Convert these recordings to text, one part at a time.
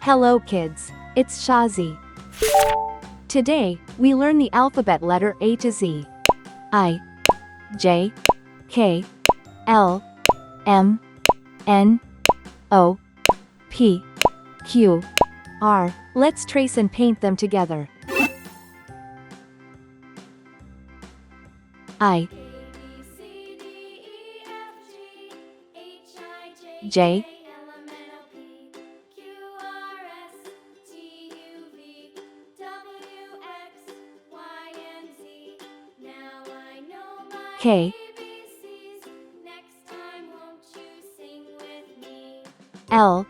Hello kids, it's Shazi. Today, we learn the alphabet letter A to Z. I, J, K, L, M, N, O, P, Q, R. Let's trace and paint them together. I, J, K, L,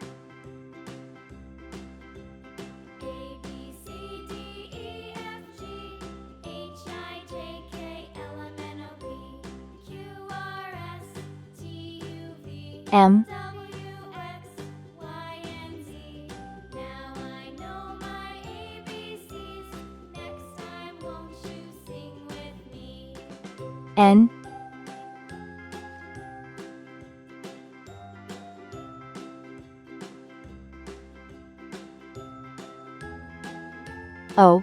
M, N, O,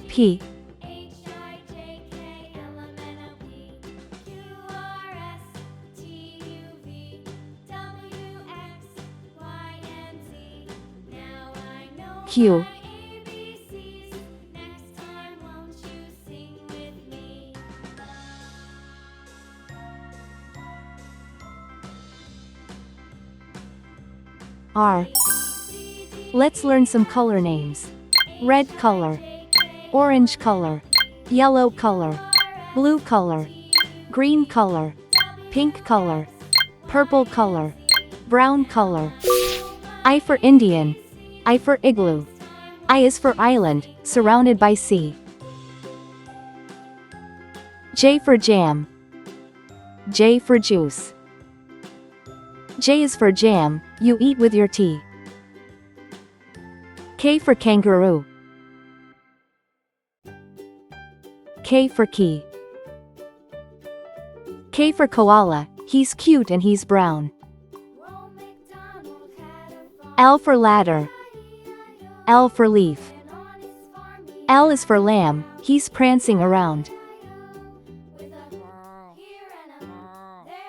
P, Q, R. Let's learn some color names. Red color, orange color, yellow color, blue color, green color, pink color, purple color, brown color. I for Indian. I for igloo. I is for island, surrounded by sea. J for jam. J for juice. J is for jam, you eat with your tea. K for kangaroo. K for key. K for koala, he's cute and he's brown. L for ladder. L for leaf. L is for lamb, he's prancing around.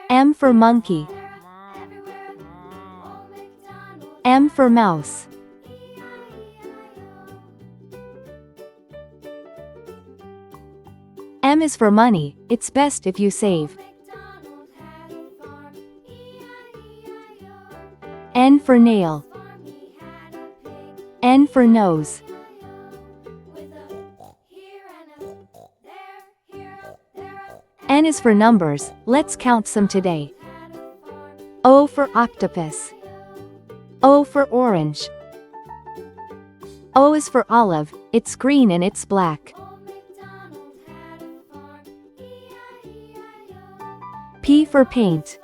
M for monkey. M for mouse. M is for money, it's best if you save. N for nail. N for nose. N is for numbers, let's count some today. O for octopus. O for orange. O is for olive, it's green and it's black. P for paint.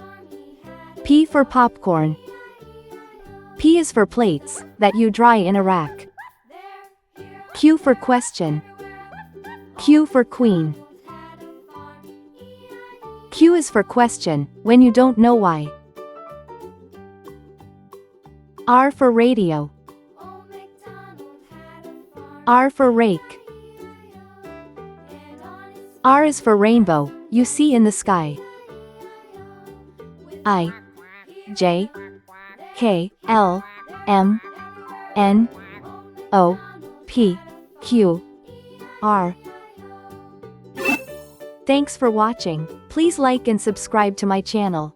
P for popcorn. P is for plates, that you dry in a rack. Q for question. Q for queen. Q is for question, when you don't know why. R for radio. R for rake. R is for rainbow, you see in the sky. I, J, K, L, M, N, O, P, Q, R. Thanks for watching. Please like and subscribe to my channel.